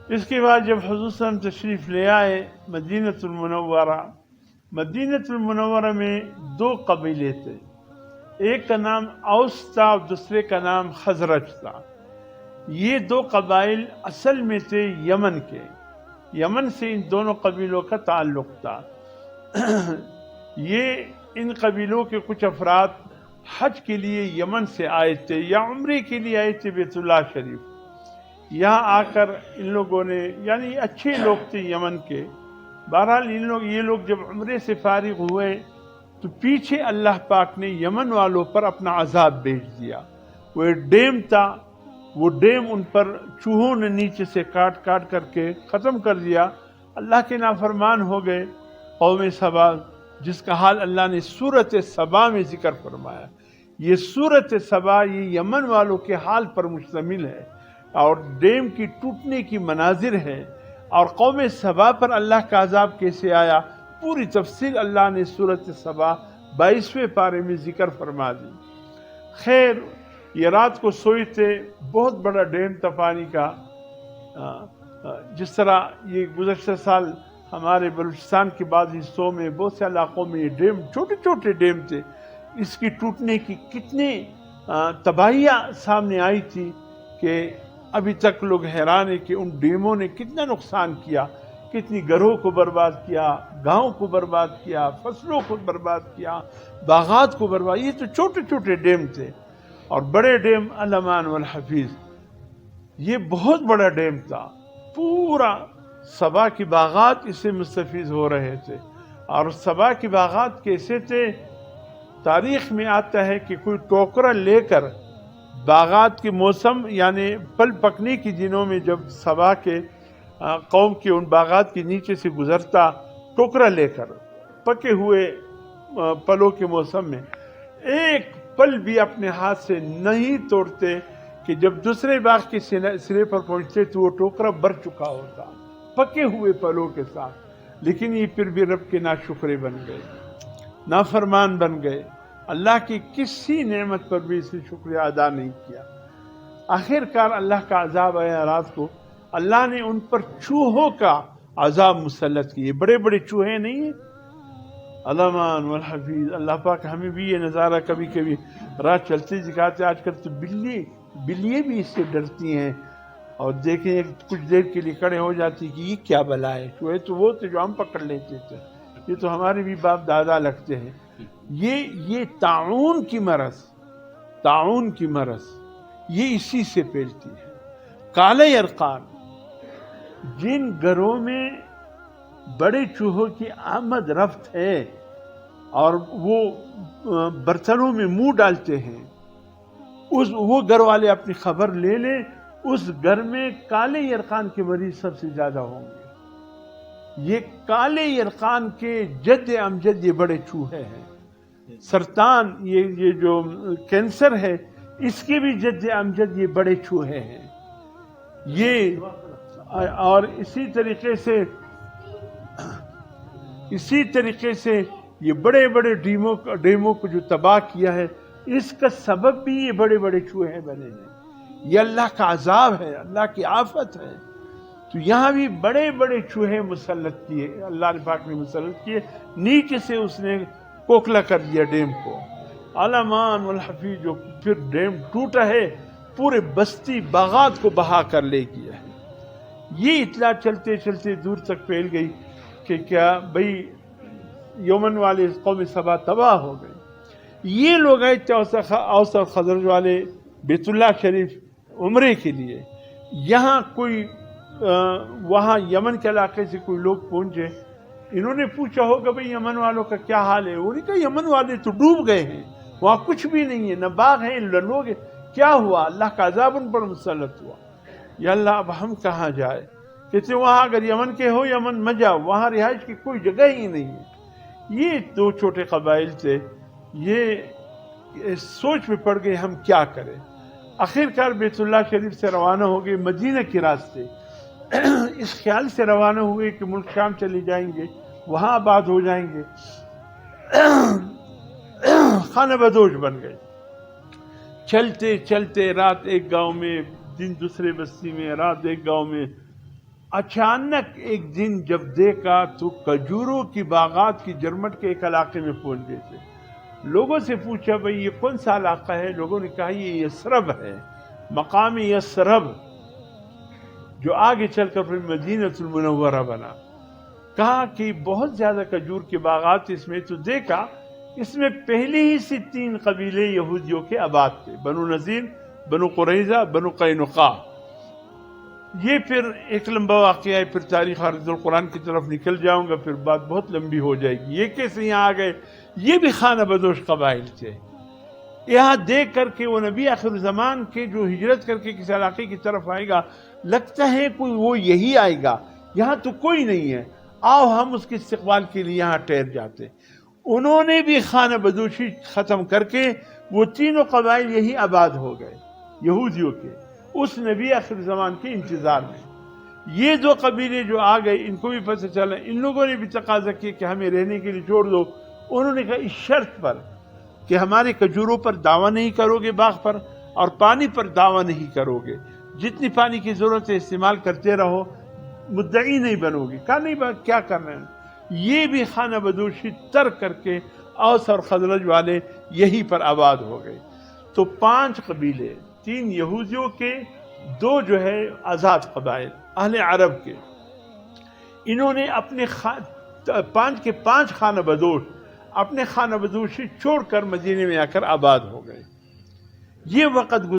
اس کے بعد جب حضور صلی اللہ علیہ وسلم تشریف لے آئے مدینۃ المنورہ، مدینۃ المنورہ میں 2 قبیلے تھے، ایک کا نام اوس تھا اور دوسرے کا نام خزرج تھا۔ یہ 2 قبائل اصل میں تھے یمن کے، یمن سے ان دونوں قبیلوں کا تعلق تھا۔ یہ ان قبیلوں کے کچھ افراد حج کے لیے یمن سے آئے تھے یا عمرے کے لیے آئے تھے بیت اللہ شریف۔ یہاں آ کر ان لوگوں نے، یعنی اچھے لوگ تھے یمن کے، بہرحال یہ لوگ جب عمرے سے فارغ ہوئے تو پیچھے اللہ پاک نے یمن والوں پر اپنا عذاب بھیج دیا۔ وہ ایک ڈیم تھا، وہ ڈیم ان پر چوہوں نے نیچے سے کاٹ کاٹ کر کے ختم کر دیا۔ اللہ کے نافرمان ہو گئے قوم سبا، جس کا حال اللہ نے سورۃ سبا میں ذکر فرمایا۔ یہ سورۃ سبا یہ یمن والوں کے حال پر مشتمل ہے اور ڈیم کی ٹوٹنے کی مناظر ہے، اور قوم سبا پر اللہ کا عذاب کیسے آیا پوری تفصیل اللہ نے سورۃ سبا 22ویں پارے میں ذکر فرما دی۔ خیر، یہ رات کو سوئے تھے، بہت بڑا ڈیم تھا پانی کا، جس طرح یہ گزشتہ سال ہمارے بلوچستان کے بعض حصوں میں بہت سے علاقوں میں یہ ڈیم چھوٹے چھوٹے ڈیم تھے، اس کی ٹوٹنے کی کتنی تباہیاں سامنے آئی تھی کہ ابھی تک لوگ حیران ہیں کہ ان ڈیموں نے کتنا نقصان کیا، کتنی گھروں کو برباد کیا، گاؤں کو برباد کیا، فصلوں کو برباد کیا، باغات کو برباد۔ یہ تو چھوٹے چھوٹے ڈیم تھے، اور بڑے ڈیم الامان والحفیظ، یہ بہت بڑا ڈیم تھا، پورا سبا کی باغات اس سے مستفید ہو رہے تھے۔ اور سبا کی باغات کیسے تھے؟ تاریخ میں آتا ہے کہ کوئی ٹوکرا لے کر باغات کے موسم یعنی پھل پکنے کی دنوں میں جب سبا کے قوم کے ان باغات کے نیچے سے گزرتا ٹوکرا لے کر، پکے ہوئے پھلوں کے موسم میں ایک پھل بھی اپنے ہاتھ سے نہیں توڑتے کہ جب دوسرے باغ کے سرے پر پہنچتے تو وہ ٹوکرا بھر چکا ہوتا پکے ہوئے پھلوں کے ساتھ۔ لیکن یہ پھر بھی رب کے ناشکرے بن گئے، نافرمان بن گئے، اللہ کی کسی نعمت پر بھی اسے شکریہ ادا نہیں کیا۔ آخر کار اللہ کا عذاب آیا رات کو، اللہ نے ان پر چوہوں کا عذاب مسلط کیے، بڑے بڑے چوہے نہیں ہیں، الامان والحفیظ۔ اللہ پاک ہمیں بھی یہ نظارہ کبھی کبھی رات چلتے دکھاتے۔ آج کل تو بلیے بھی اس سے ڈرتی ہیں، اور دیکھیں کچھ دیر کے لیے کھڑے ہو جاتی کہ یہ کیا بلا ہے۔ چوہے تو وہ تھے جو ہم پکڑ لیتے تھے، یہ تو ہمارے بھی باپ دادا لگتے ہیں۔ یہ طاعون کی مرض یہ اسی سے پھیلتی ہے۔ کالے ارقان، جن گھروں میں بڑے چوہوں کی آمد رفت ہے اور وہ برتنوں میں منہ ڈالتے ہیں، وہ گھر والے اپنی خبر لے لیں، اس گھر میں کالے یرقان کے مریض سب سے زیادہ ہوں گے۔ یہ کالے یرقان کے جد امجد یہ بڑے چوہے ہیں۔ سرطان، یہ جو کینسر ہے، اس کے بھی جد امجد یہ بڑے چوہے ہیں۔ یہ اور اسی طریقے سے یہ بڑے بڑے ڈیموں کو جو تباہ کیا ہے، اس کا سبب بھی یہ بڑے بڑے چوہے بنے ہیں۔ یہ اللہ کا عذاب ہے، اللہ کی آفت ہے۔ تو یہاں بھی بڑے بڑے چوہے مسلط کیے، اللہ پاک نے مسلط کیے، نیچے سے اس نے کوکلا کر دیا ڈیم کو۔ الامان والحفیظ، جو پھر ڈیم ٹوٹا ہے پورے بستی باغات کو بہا کر لے گیا ہے۔ یہ اطلاع چلتے چلتے دور تک پھیل گئی کہ کیا بھئی یمن والے قوم سبا تباہ ہو گئے۔ یہ لوگ آئے تھے اوس اور خزرج والے بیت اللہ شریف عمرے کے لیے۔ یہاں کوئی وہاں یمن کے علاقے سے کوئی لوگ پہنچے، انہوں نے پوچھا ہوگا بھئی یمن والوں کا کیا حال ہے؟ انہوں نے کہا یمن والے تو ڈوب گئے ہیں، وہاں کچھ بھی نہیں ہے، نہ باغ ہے نہ لوگ ہیں، کیا ہوا؟ اللہ کا عذاب ان پر مسلط ہوا۔ یا اللہ اب ہم کہاں جائے؟ کہتے وہاں اگر یمن کے ہو یمن مت جاؤ، وہاں رہائش کی کوئی جگہ ہی نہیں ہے۔ یہ 2 چھوٹے قبائل تھے، یہ سوچ میں پڑ گئے ہم کیا کریں۔ آخر کار بیت اللہ شریف سے روانہ ہو گئے مدینہ کے راستے، اس خیال سے روانہ ہوئے کہ ملک شام چلے جائیں گے، وہاں آباد ہو جائیں گے۔ خانہ بدوش بن گئے، چلتے چلتے رات ایک گاؤں میں، دن دوسرے بستی میں، رات ایک گاؤں میں، اچانک ایک دن جب دیکھا تو کھجوروں کی باغات کی جرمٹ کے ایک علاقے میں پہنچ گئے تھے. لوگوں سے پوچھا بھئی یہ کون سا علاقہ ہے؟ لوگوں نے کہا یہ یثرب ہے، مقام یثرب، جو آگے چل کر پھر مدینہ المنورہ بنا. کہا کہ بہت زیادہ کھجور کے باغات اس میں. تو دیکھا اس میں پہلے ہی سے 3 قبیلے یہودیوں کے آباد تھے، بنو نذیر، بنو قریظہ، بنو قینقاع. یہ پھر ایک لمبا واقعہ ہے، پھر تاریخ عارض القرآن کی طرف نکل جاؤں گا، پھر بات بہت لمبی ہو جائے گی. یہ کیسے یہاں آ گئے؟ یہ بھی خانہ بدوش قبائل تھے. یہاں دیکھ کر کے وہ نبی آخر زمان کے جو ہجرت کر کے کسی علاقے کی طرف آئے گا، لگتا ہے کوئی وہ یہی آئے گا، یہاں تو کوئی نہیں ہے، آؤ ہم اس کے استقبال کے لیے یہاں ٹھہر جاتے. انہوں نے بھی خانہ بدوشی ختم کر کے وہ تینوں قبائل یہی آباد ہو گئے یہودیوں کے، اس نبی آخر زمان کے انتظار میں. یہ 2 قبیلے جو آ گئے ان کو بھی پتہ چلا، ان لوگوں نے بھی تقاضا کیا کہ ہمیں رہنے کے لیے چھوڑ دو. انہوں نے کہا اس شرط پر کہ ہمارے کھجوروں پر دعویٰ نہیں کرو گے باغ پر، اور پانی پر دعویٰ نہیں کرو گے، جتنی پانی کی ضرورت ہے استعمال کرتے رہو، مدعی نہیں بنو گے. کہا نہیں، کیا کرنا ہے. یہ بھی خانہ بدوشی ترک کر کے اوس اور خزرج والے یہی پر آباد ہو گئے. تو 5 قبیلے، 3 یہودیوں کے، 2 جو ہے آزاد قبائل اہل عرب کے. انہوں نے اپنے 5 کے 5 خانہ بدوش اپنے خانہ بدوشی چھوڑ کر مدینے میں آ کر آباد ہو گئے. یہ وقت